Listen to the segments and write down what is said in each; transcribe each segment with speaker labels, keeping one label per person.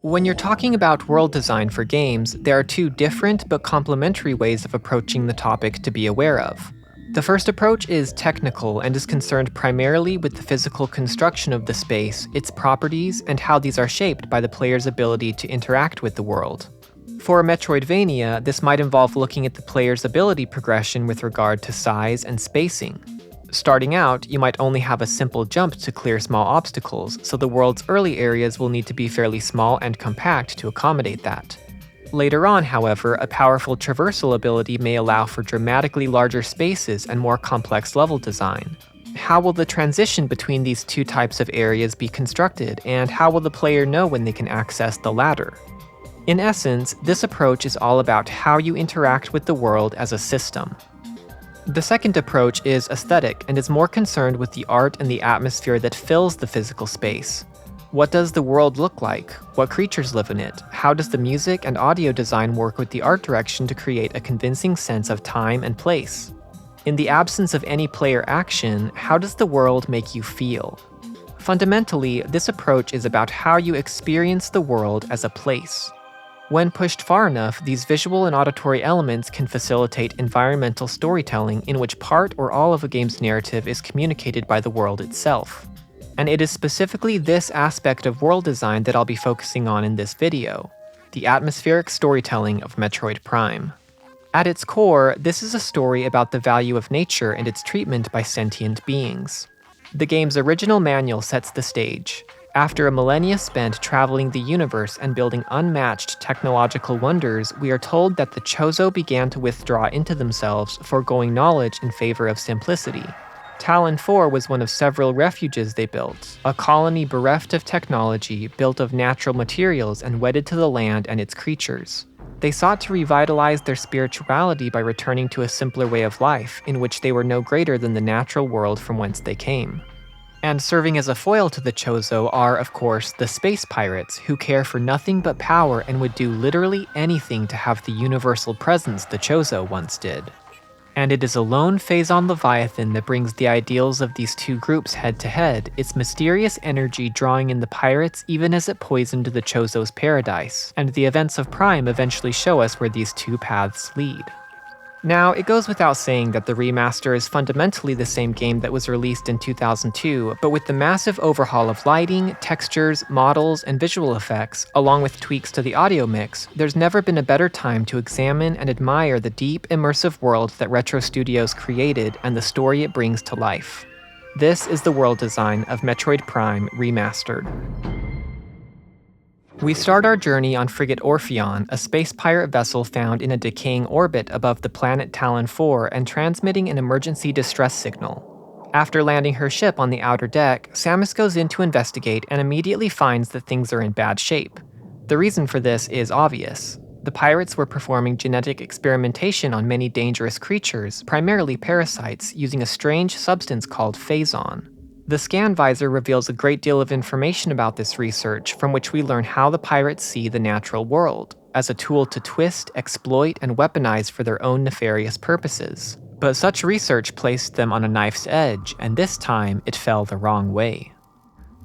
Speaker 1: When you're talking about world design for games, there are two different but complementary ways of approaching the topic to be aware of. The first approach is technical and is concerned primarily with the physical construction of the space, its properties, and how these are shaped by the player's ability to interact with the world. For a Metroidvania, this might involve looking at the player's ability progression with regard to size and spacing. Starting out, you might only have a simple jump to clear small obstacles, so the world's early areas will need to be fairly small and compact to accommodate that. Later on, however, a powerful traversal ability may allow for dramatically larger spaces and more complex level design. How will the transition between these two types of areas be constructed, and how will the player know when they can access the latter? In essence, this approach is all about how you interact with the world as a system. The second approach is aesthetic and is more concerned with the art and the atmosphere that fills the physical space. What does the world look like? What creatures live in it? How does the music and audio design work with the art direction to create a convincing sense of time and place? In the absence of any player action, how does the world make you feel? Fundamentally, this approach is about how you experience the world as a place. When pushed far enough, these visual and auditory elements can facilitate environmental storytelling in which part or all of a game's narrative is communicated by the world itself. And it is specifically this aspect of world design that I'll be focusing on in this video, the atmospheric storytelling of Metroid Prime. At its core, this is a story about the value of nature and its treatment by sentient beings. The game's original manual sets the stage. After a millennia spent traveling the universe and building unmatched technological wonders, we are told that the Chozo began to withdraw into themselves, foregoing knowledge in favor of simplicity. Tallon IV was one of several refuges they built, a colony bereft of technology, built of natural materials and wedded to the land and its creatures. They sought to revitalize their spirituality by returning to a simpler way of life, in which they were no greater than the natural world from whence they came. And serving as a foil to the Chozo are, of course, the space pirates, who care for nothing but power and would do literally anything to have the universal presence the Chozo once did. And it is a lone Phazon Leviathan that brings the ideals of these two groups head to head, its mysterious energy drawing in the pirates even as it poisoned the Chozo's paradise, and the events of Prime eventually show us where these two paths lead. Now, it goes without saying that the remaster is fundamentally the same game that was released in 2002, but with the massive overhaul of lighting, textures, models, and visual effects, along with tweaks to the audio mix, there's never been a better time to examine and admire the deep, immersive world that Retro Studios created and the story it brings to life. This is the world design of Metroid Prime Remastered. We start our journey on Frigate Orpheon, a space pirate vessel found in a decaying orbit above the planet Tallon IV and transmitting an emergency distress signal. After landing her ship on the outer deck, Samus goes in to investigate and immediately finds that things are in bad shape. The reason for this is obvious. The pirates were performing genetic experimentation on many dangerous creatures, primarily parasites, using a strange substance called Phazon. The scan visor reveals a great deal of information about this research, from which we learn how the pirates see the natural world, as a tool to twist, exploit, and weaponize for their own nefarious purposes. But such research placed them on a knife's edge, and this time it fell the wrong way.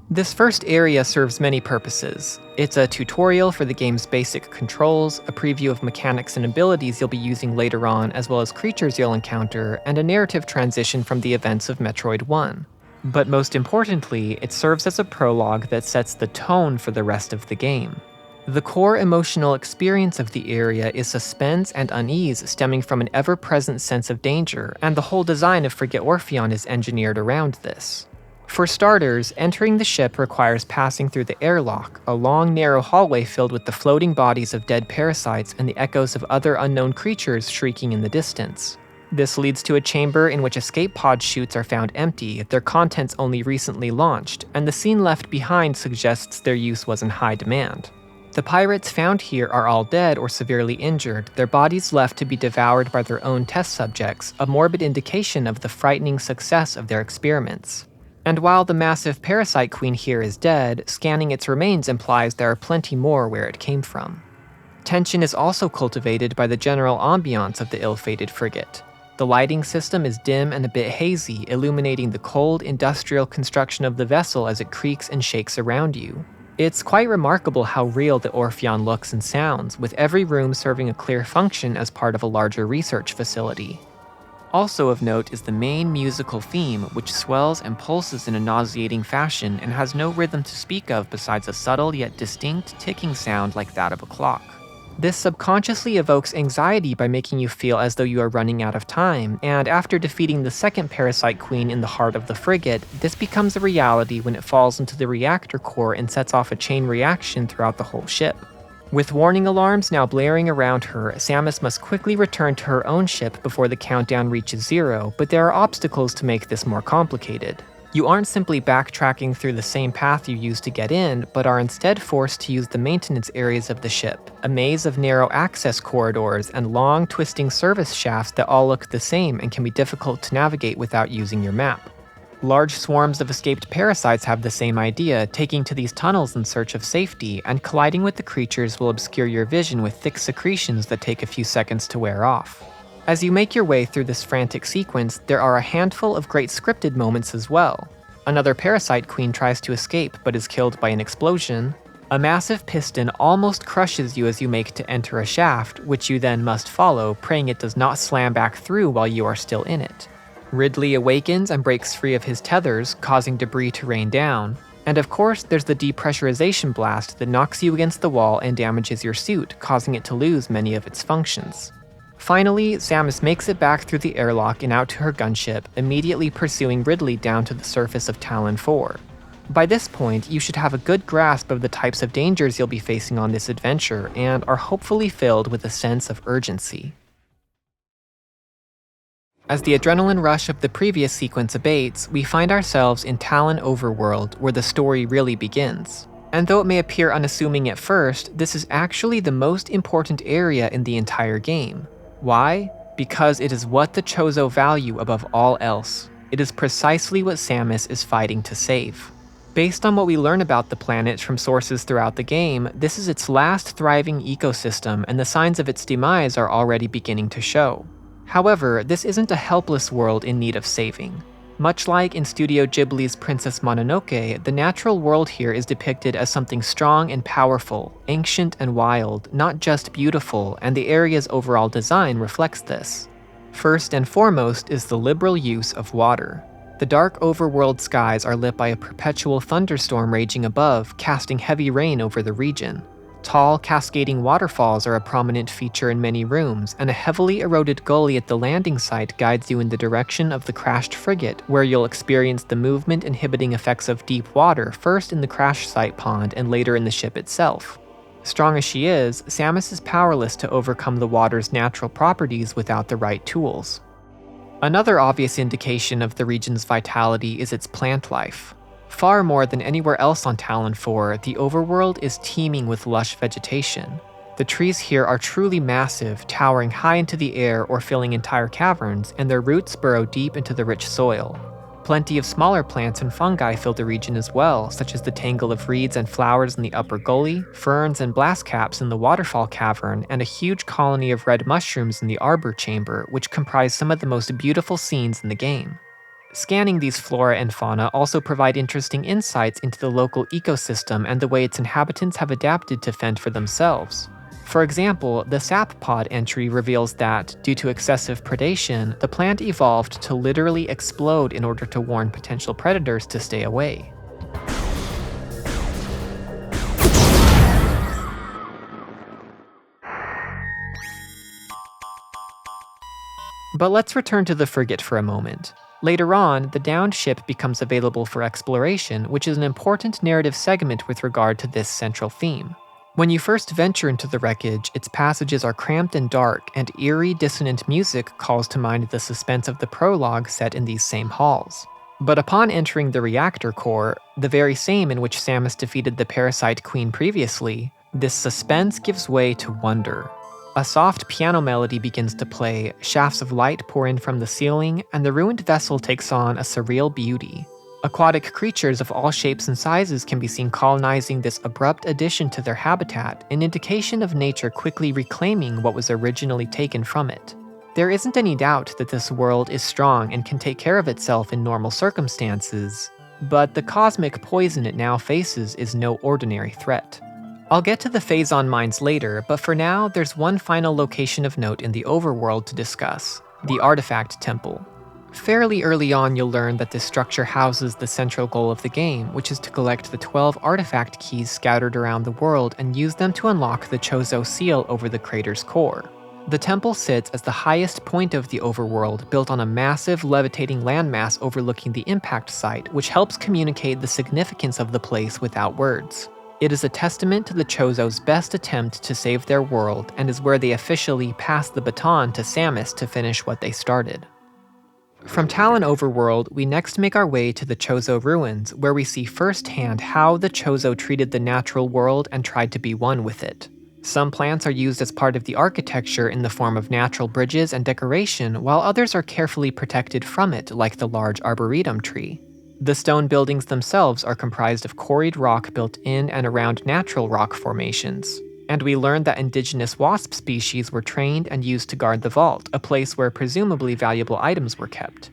Speaker 1: This first area serves many purposes. It's a tutorial for the game's basic controls, a preview of mechanics and abilities you'll be using later on, as well as creatures you'll encounter, and a narrative transition from the events of Metroid 1. But most importantly, it serves as a prologue that sets the tone for the rest of the game. The core emotional experience of the area is suspense and unease stemming from an ever-present sense of danger, and the whole design of Frigate Orpheon is engineered around this. For starters, entering the ship requires passing through the airlock, a long, narrow hallway filled with the floating bodies of dead parasites and the echoes of other unknown creatures shrieking in the distance. This leads to a chamber in which escape pod chutes are found empty, their contents only recently launched, and the scene left behind suggests their use was in high demand. The pirates found here are all dead or severely injured, their bodies left to be devoured by their own test subjects, a morbid indication of the frightening success of their experiments. And while the massive parasite queen here is dead, scanning its remains implies there are plenty more where it came from. Tension is also cultivated by the general ambiance of the ill-fated frigate. The lighting system is dim and a bit hazy, illuminating the cold, industrial construction of the vessel as it creaks and shakes around you. It's quite remarkable how real the Orpheon looks and sounds, with every room serving a clear function as part of a larger research facility. Also of note is the main musical theme, which swells and pulses in a nauseating fashion and has no rhythm to speak of besides a subtle yet distinct ticking sound like that of a clock. This subconsciously evokes anxiety by making you feel as though you are running out of time, and after defeating the second parasite queen in the heart of the frigate, this becomes a reality when it falls into the reactor core and sets off a chain reaction throughout the whole ship. With warning alarms now blaring around her, Samus must quickly return to her own ship before the countdown reaches 0, but there are obstacles to make this more complicated. You aren't simply backtracking through the same path you used to get in, but are instead forced to use the maintenance areas of the ship, a maze of narrow access corridors and long, twisting service shafts that all look the same and can be difficult to navigate without using your map. Large swarms of escaped parasites have the same idea, taking to these tunnels in search of safety, and colliding with the creatures will obscure your vision with thick secretions that take a few seconds to wear off. As you make your way through this frantic sequence, there are a handful of great scripted moments as well. Another parasite queen tries to escape but is killed by an explosion. A massive piston almost crushes you as you make to enter a shaft, which you then must follow, praying it does not slam back through while you are still in it. Ridley awakens and breaks free of his tethers, causing debris to rain down. And of course, there's the depressurization blast that knocks you against the wall and damages your suit, causing it to lose many of its functions. Finally, Samus makes it back through the airlock and out to her gunship, immediately pursuing Ridley down to the surface of Tallon IV. By this point, you should have a good grasp of the types of dangers you'll be facing on this adventure, and are hopefully filled with a sense of urgency. As the adrenaline rush of the previous sequence abates, we find ourselves in Tallon Overworld, where the story really begins. And though it may appear unassuming at first, this is actually the most important area in the entire game. Why? Because it is what the Chozo value above all else. It is precisely what Samus is fighting to save. Based on what we learn about the planet from sources throughout the game, this is its last thriving ecosystem, and the signs of its demise are already beginning to show. However, this isn't a helpless world in need of saving. Much like in Studio Ghibli's Princess Mononoke, the natural world here is depicted as something strong and powerful, ancient and wild, not just beautiful, and the area's overall design reflects this. First and foremost is the liberal use of water. The dark overworld skies are lit by a perpetual thunderstorm raging above, casting heavy rain over the region. Tall, cascading waterfalls are a prominent feature in many rooms, and a heavily eroded gully at the landing site guides you in the direction of the crashed frigate, where you'll experience the movement inhibiting effects of deep water, first in the crash site pond and later in the ship itself. Strong as she is, Samus is powerless to overcome the water's natural properties without the right tools. Another obvious indication of the region's vitality is its plant life. Far more than anywhere else on Tallon IV, the overworld is teeming with lush vegetation. The trees here are truly massive, towering high into the air or filling entire caverns, and their roots burrow deep into the rich soil. Plenty of smaller plants and fungi fill the region as well, such as the tangle of reeds and flowers in the upper gully, ferns and blast caps in the waterfall cavern, and a huge colony of red mushrooms in the arbor chamber, which comprise some of the most beautiful scenes in the game. Scanning these flora and fauna also provide interesting insights into the local ecosystem and the way its inhabitants have adapted to fend for themselves. For example, the sap pod entry reveals that, due to excessive predation, the plant evolved to literally explode in order to warn potential predators to stay away. But let's return to the frigate for a moment. Later on, the downed ship becomes available for exploration, which is an important narrative segment with regard to this central theme. When you first venture into the wreckage, its passages are cramped and dark, and eerie, dissonant music calls to mind the suspense of the prologue set in these same halls. But upon entering the reactor core, the very same in which Samus defeated the Parasite Queen previously, this suspense gives way to wonder. A soft piano melody begins to play, shafts of light pour in from the ceiling, and the ruined vessel takes on a surreal beauty. Aquatic creatures of all shapes and sizes can be seen colonizing this abrupt addition to their habitat, an indication of nature quickly reclaiming what was originally taken from it. There isn't any doubt that this world is strong and can take care of itself in normal circumstances, But the cosmic poison it now faces is no ordinary threat. I'll get to the Phazon Mines later, but for now, there's one final location of note in the overworld to discuss: the Artifact Temple. Fairly early on, you'll learn that this structure houses the central goal of the game, which is to collect the 12 artifact keys scattered around the world and use them to unlock the Chozo seal over the crater's core. The temple sits as the highest point of the overworld, built on a massive levitating landmass overlooking the impact site, which helps communicate the significance of the place without words. It is a testament to the Chozo's best attempt to save their world, and is where they officially pass the baton to Samus to finish what they started. From Tallon Overworld, we next make our way to the Chozo Ruins, where we see firsthand how the Chozo treated the natural world and tried to be one with it. Some plants are used as part of the architecture in the form of natural bridges and decoration, while others are carefully protected from it, like the large arboretum tree. The stone buildings themselves are comprised of quarried rock built in and around natural rock formations. And we learned that indigenous wasp species were trained and used to guard the vault, a place where presumably valuable items were kept.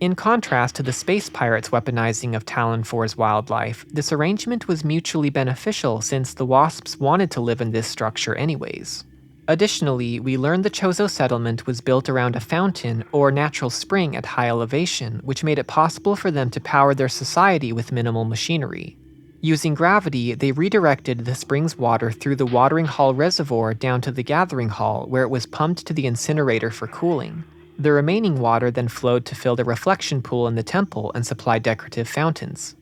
Speaker 1: In contrast to the space pirates' weaponizing of Tallon IV's wildlife, this arrangement was mutually beneficial since the wasps wanted to live in this structure anyways. Additionally, we learned the Chozo settlement was built around a fountain or natural spring at high elevation, which made it possible for them to power their society with minimal machinery. Using gravity, they redirected the spring's water through the watering hall reservoir down to the gathering hall, where it was pumped to the incinerator for cooling. The remaining water then flowed to fill the reflection pool in the temple and supply decorative fountains.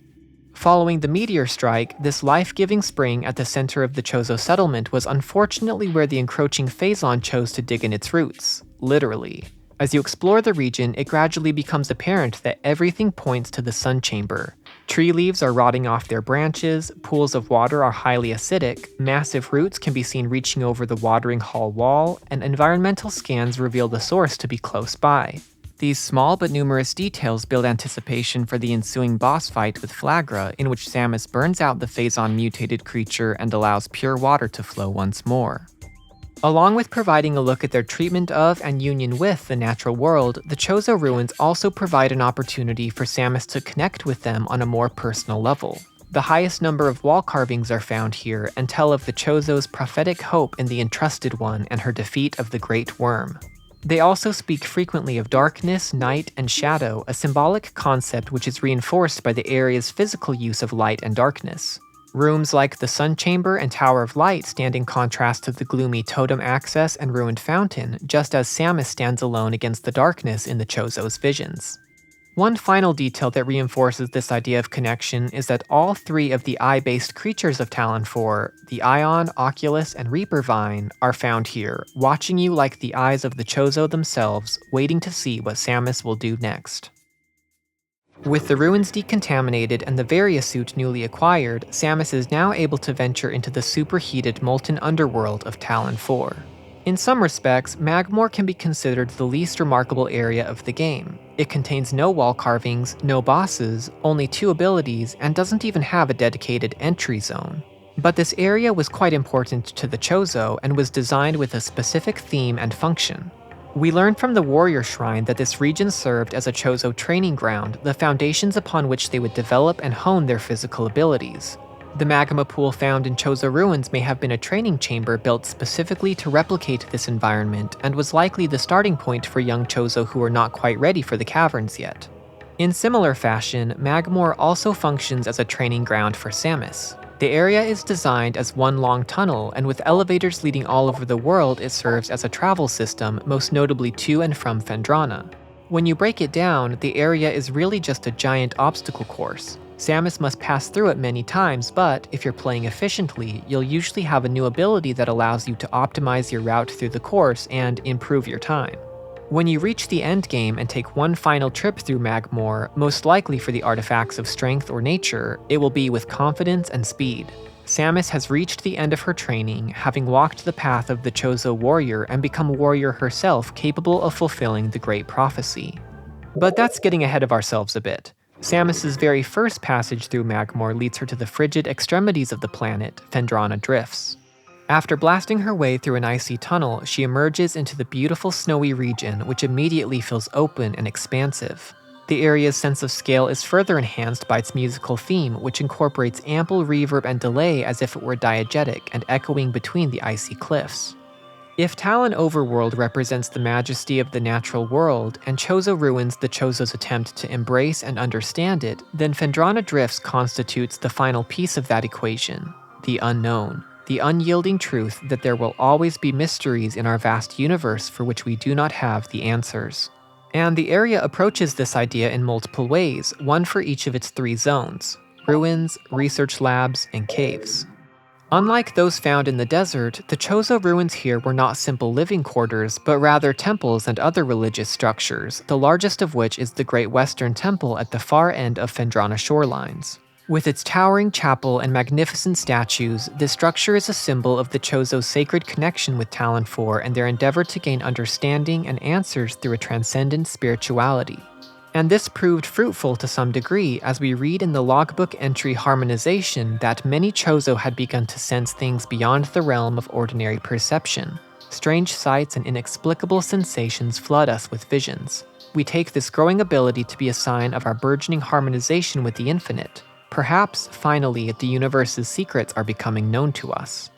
Speaker 1: Following the meteor strike, this life-giving spring at the center of the Chozo settlement was unfortunately where the encroaching Phazon chose to dig in its roots, literally. As you explore the region, it gradually becomes apparent that everything points to the Sun Chamber. Tree leaves are rotting off their branches, pools of water are highly acidic, massive roots can be seen reaching over the watering hall wall, and environmental scans reveal the source to be close by. These small but numerous details build anticipation for the ensuing boss fight with Flagra, in which Samus burns out the Phazon mutated creature and allows pure water to flow once more. Along with providing a look at their treatment of and union with the natural world, the Chozo Ruins also provide an opportunity for Samus to connect with them on a more personal level. The highest number of wall carvings are found here and tell of the Chozo's prophetic hope in the Entrusted One and her defeat of the Great Worm. They also speak frequently of darkness, night, and shadow, a symbolic concept which is reinforced by the area's physical use of light and darkness. Rooms like the Sun Chamber and Tower of Light stand in contrast to the gloomy Totem Access and Ruined Fountain, just as Samus stands alone against the darkness in the Chozo's visions. One final detail that reinforces this idea of connection is that all three of the eye-based creatures of Tallon IV, the Ion, Oculus, and Reaper Vine, are found here, watching you like the eyes of the Chozo themselves, waiting to see what Samus will do next. With the ruins decontaminated and the Varia suit newly acquired, Samus is now able to venture into the superheated molten underworld of Tallon IV. In some respects, Magmoor can be considered the least remarkable area of the game. It contains no wall carvings, no bosses, only 2 abilities, and doesn't even have a dedicated entry zone. But this area was quite important to the Chozo and was designed with a specific theme and function. We learned from the Warrior Shrine that this region served as a Chozo training ground, the foundations upon which they would develop and hone their physical abilities. The magma pool found in Chozo Ruins may have been a training chamber built specifically to replicate this environment, and was likely the starting point for young Chozo who were not quite ready for the caverns yet. In similar fashion, Magmoor also functions as a training ground for Samus. The area is designed as one long tunnel, and with elevators leading all over the world, it serves as a travel system, most notably to and from Phendrana. When you break it down, the area is really just a giant obstacle course. Samus must pass through it many times, but if you're playing efficiently, you'll usually have a new ability that allows you to optimize your route through the course and improve your time. When you reach the endgame and take one final trip through Magmoor, most likely for the artifacts of strength or nature, it will be with confidence and speed. Samus has reached the end of her training, having walked the path of the Chozo warrior and become a warrior herself capable of fulfilling the Great Prophecy. But that's getting ahead of ourselves a bit. Samus's very first passage through Magmoor leads her to the frigid extremities of the planet, Phendrana Drifts. After blasting her way through an icy tunnel, she emerges into the beautiful snowy region, which immediately feels open and expansive. The area's sense of scale is further enhanced by its musical theme, which incorporates ample reverb and delay as if it were diegetic and echoing between the icy cliffs. If Tallon Overworld represents the majesty of the natural world, and Chozo Ruins the Chozo's attempt to embrace and understand it, then Phendrana Drifts constitutes the final piece of that equation, the unknown, the unyielding truth that there will always be mysteries in our vast universe for which we do not have the answers. And the area approaches this idea in multiple ways, one for each of its three zones: ruins, research labs, and caves. Unlike those found in the desert, the Chozo ruins here were not simple living quarters, but rather temples and other religious structures, the largest of which is the Great Western Temple at the far end of Phendrana shorelines. With its towering chapel and magnificent statues, this structure is a symbol of the Chozo's sacred connection with Tallon IV and their endeavor to gain understanding and answers through a transcendent spirituality. And this proved fruitful to some degree, as we read in the logbook entry Harmonization that many Chozo had begun to sense things beyond the realm of ordinary perception. Strange sights and inexplicable sensations flood us with visions. We take this growing ability to be a sign of our burgeoning harmonization with the infinite. Perhaps, finally, the universe's secrets are becoming known to us.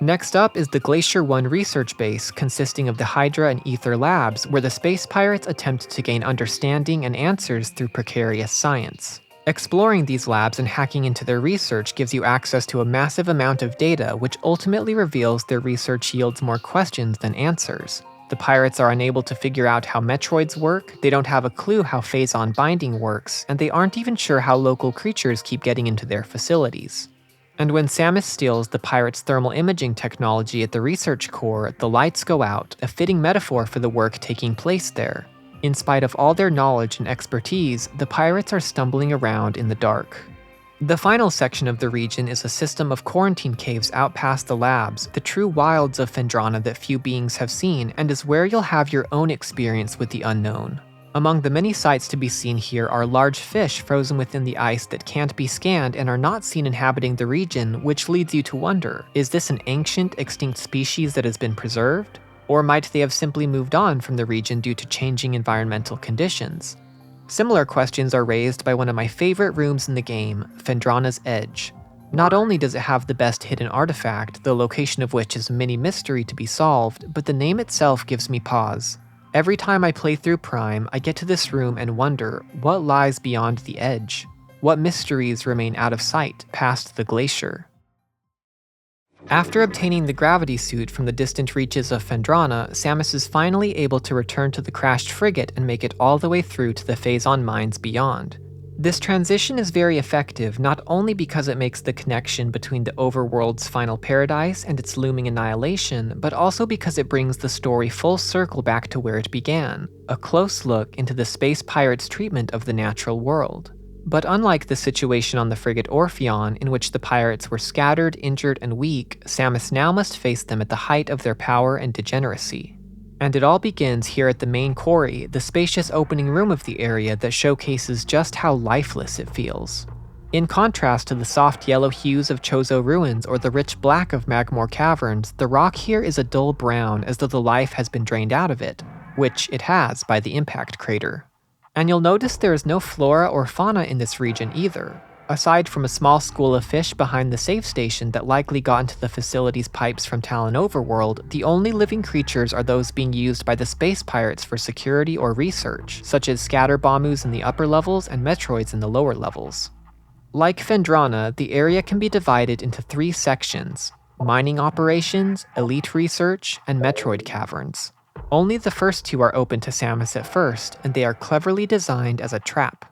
Speaker 1: Next up is the Glacier 1 research base, consisting of the Hydra and Ether labs, where the space pirates attempt to gain understanding and answers through precarious science. Exploring these labs and hacking into their research gives you access to a massive amount of data, which ultimately reveals their research yields more questions than answers. The pirates are unable to figure out how Metroids work, they don't have a clue how Phazon binding works, and they aren't even sure how local creatures keep getting into their facilities. And when Samus steals the pirates' thermal imaging technology at the research core, the lights go out, a fitting metaphor for the work taking place there. In spite of all their knowledge and expertise, the pirates are stumbling around in the dark. The final section of the region is a system of quarantine caves out past the labs, the true wilds of Phendrana that few beings have seen, and is where you'll have your own experience with the unknown. Among the many sights to be seen here are large fish frozen within the ice that can't be scanned and are not seen inhabiting the region, which leads you to wonder, is this an ancient, extinct species that has been preserved? Or might they have simply moved on from the region due to changing environmental conditions? Similar questions are raised by one of my favorite rooms in the game, Phendrana's Edge. Not only does it have the best hidden artifact, the location of which is a mini mystery to be solved, but the name itself gives me pause. Every time I play through Prime, I get to this room and wonder, what lies beyond the edge? What mysteries remain out of sight, past the glacier? After obtaining the gravity suit from the distant reaches of Phendrana, Samus is finally able to return to the crashed frigate and make it all the way through to the Phazon Mines beyond. This transition is very effective, not only because it makes the connection between the overworld's final paradise and its looming annihilation, but also because it brings the story full circle back to where it began, a close look into the space pirates' treatment of the natural world. But unlike the situation on the Frigate Orpheon, in which the pirates were scattered, injured, and weak, Samus now must face them at the height of their power and degeneracy. And it all begins here at the main quarry, the spacious opening room of the area that showcases just how lifeless it feels. In contrast to the soft yellow hues of Chozo Ruins or the rich black of Magmoor Caverns, the rock here is a dull brown as though the life has been drained out of it, which it has by the impact crater. And you'll notice there is no flora or fauna in this region either. Aside from a small school of fish behind the save station that likely got into the facility's pipes from Tallon Overworld, the only living creatures are those being used by the space pirates for security or research, such as scatterbomus in the upper levels and Metroids in the lower levels. Like Phendrana, the area can be divided into three sections: mining operations, elite research, and Metroid Caverns. Only the first two are open to Samus at first, and they are cleverly designed as a trap.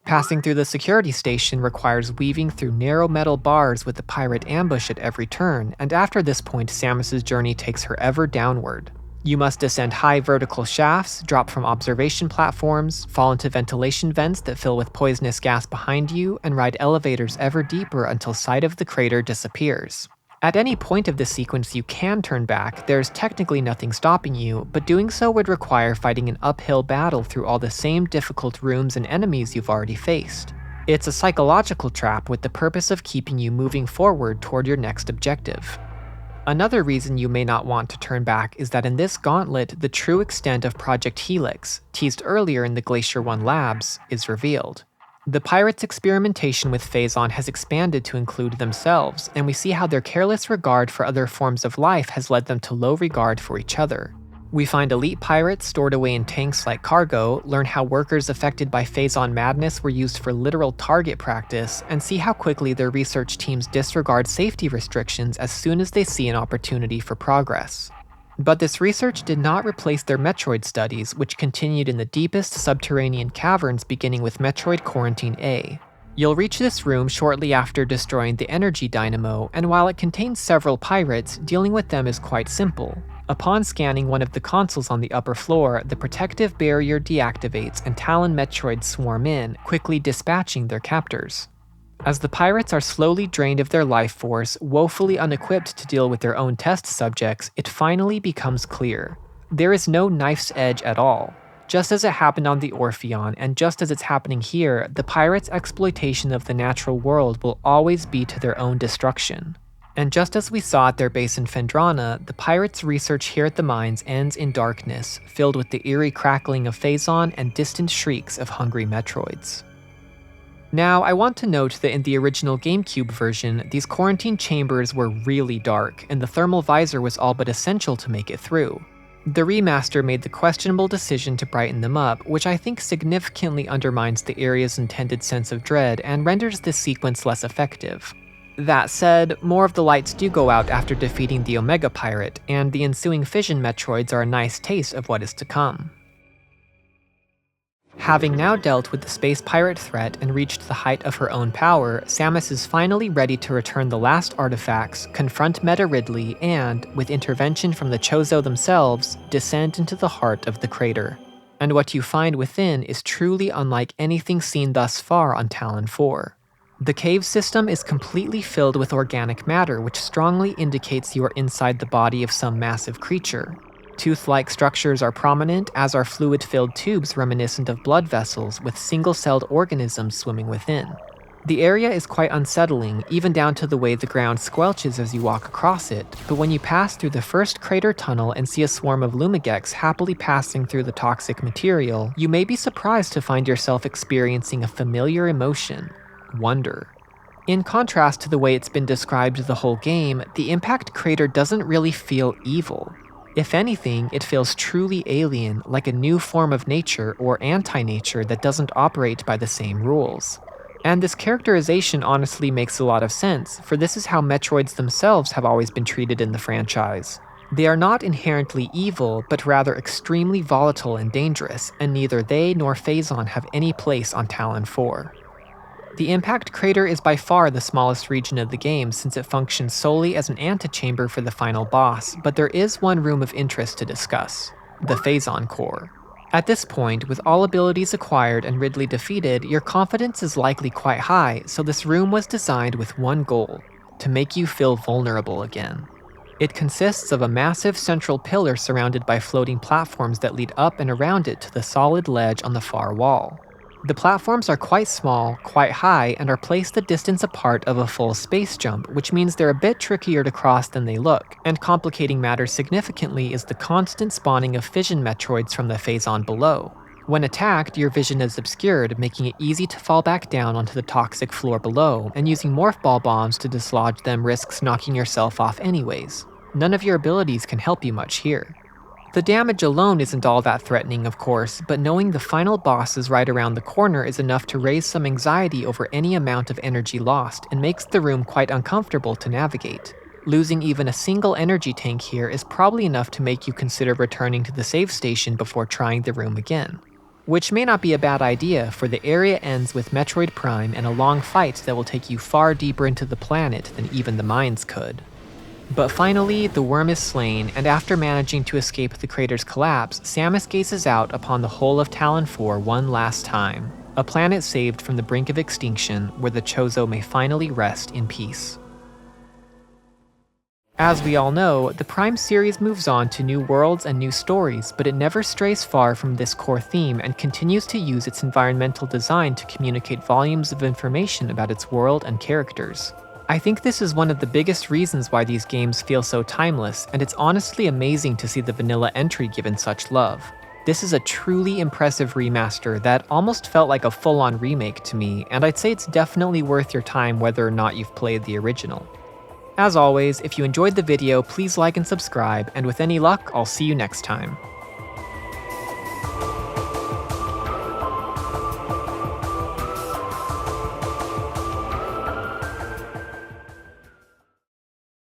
Speaker 1: Passing through the security station requires weaving through narrow metal bars with the pirate ambush at every turn, and after this point Samus's journey takes her ever downward. You must descend high vertical shafts, drop from observation platforms, fall into ventilation vents that fill with poisonous gas behind you, and ride elevators ever deeper until sight of the crater disappears. At any point of this sequence you can turn back, there's technically nothing stopping you, but doing so would require fighting an uphill battle through all the same difficult rooms and enemies you've already faced. It's a psychological trap with the purpose of keeping you moving forward toward your next objective. Another reason you may not want to turn back is that in this gauntlet, the true extent of Project Helix, teased earlier in the Glacier 1 labs, is revealed. The pirates' experimentation with Phazon has expanded to include themselves, and we see how their careless regard for other forms of life has led them to low regard for each other. We find elite pirates stored away in tanks like cargo, learn how workers affected by Phazon madness were used for literal target practice, and see how quickly their research teams disregard safety restrictions as soon as they see an opportunity for progress. But this research did not replace their Metroid studies, which continued in the deepest subterranean caverns beginning with Metroid Quarantine A. You'll reach this room shortly after destroying the energy dynamo, and while it contains several pirates, dealing with them is quite simple. Upon scanning one of the consoles on the upper floor, the protective barrier deactivates and Tallon Metroids swarm in, quickly dispatching their captors. As the pirates are slowly drained of their life force, woefully unequipped to deal with their own test subjects, it finally becomes clear. There is no knife's edge at all. Just as it happened on the Orpheon, and just as it's happening here, the pirates' exploitation of the natural world will always be to their own destruction. And just as we saw at their base in Phendrana, the pirates' research here at the mines ends in darkness, filled with the eerie crackling of Phazon and distant shrieks of hungry Metroids. Now, I want to note that in the original GameCube version, these quarantine chambers were really dark, and the thermal visor was all but essential to make it through. The remaster made the questionable decision to brighten them up, which I think significantly undermines the area's intended sense of dread and renders this sequence less effective. That said, more of the lights do go out after defeating the Omega Pirate, and the ensuing fission Metroids are a nice taste of what is to come. Having now dealt with the space pirate threat and reached the height of her own power, Samus is finally ready to return the last artifacts, confront Meta Ridley, and, with intervention from the Chozo themselves, descend into the heart of the crater. And what you find within is truly unlike anything seen thus far on Tallon IV. The cave system is completely filled with organic matter, which strongly indicates you are inside the body of some massive creature. Tooth-like structures are prominent, as are fluid-filled tubes reminiscent of blood vessels with single-celled organisms swimming within. The area is quite unsettling, even down to the way the ground squelches as you walk across it, but when you pass through the first crater tunnel and see a swarm of Lumigex happily passing through the toxic material, you may be surprised to find yourself experiencing a familiar emotion: wonder. In contrast to the way it's been described the whole game, the impact crater doesn't really feel evil. If anything, it feels truly alien, like a new form of nature or anti-nature that doesn't operate by the same rules. And this characterization honestly makes a lot of sense, for this is how Metroids themselves have always been treated in the franchise. They are not inherently evil, but rather extremely volatile and dangerous, and neither they nor Phazon have any place on Tallon IV. The impact crater is by far the smallest region of the game since it functions solely as an antechamber for the final boss, but there is one room of interest to discuss: the Phazon core. At this point, with all abilities acquired and Ridley defeated, your confidence is likely quite high, so this room was designed with one goal: to make you feel vulnerable again. It consists of a massive central pillar surrounded by floating platforms that lead up and around it to the solid ledge on the far wall. The platforms are quite small, quite high, and are placed a distance apart of a full space jump, which means they're a bit trickier to cross than they look, and complicating matters significantly is the constant spawning of fission Metroids from the Phazon below. When attacked, your vision is obscured, making it easy to fall back down onto the toxic floor below, and using morph ball bombs to dislodge them risks knocking yourself off anyways. None of your abilities can help you much here. The damage alone isn't all that threatening, of course, but knowing the final boss is right around the corner is enough to raise some anxiety over any amount of energy lost, and makes the room quite uncomfortable to navigate. Losing even a single energy tank here is probably enough to make you consider returning to the save station before trying the room again. Which may not be a bad idea, for the area ends with Metroid Prime and a long fight that will take you far deeper into the planet than even the mines could. But finally, the worm is slain, and after managing to escape the crater's collapse, Samus gazes out upon the whole of Tallon IV one last time, a planet saved from the brink of extinction where the Chozo may finally rest in peace. As we all know, the Prime series moves on to new worlds and new stories, but it never strays far from this core theme and continues to use its environmental design to communicate volumes of information about its world and characters. I think this is one of the biggest reasons why these games feel so timeless, and it's honestly amazing to see the vanilla entry given such love. This is a truly impressive remaster that almost felt like a full-on remake to me, and I'd say it's definitely worth your time whether or not you've played the original. As always, if you enjoyed the video, please like and subscribe, and with any luck, I'll see you next time.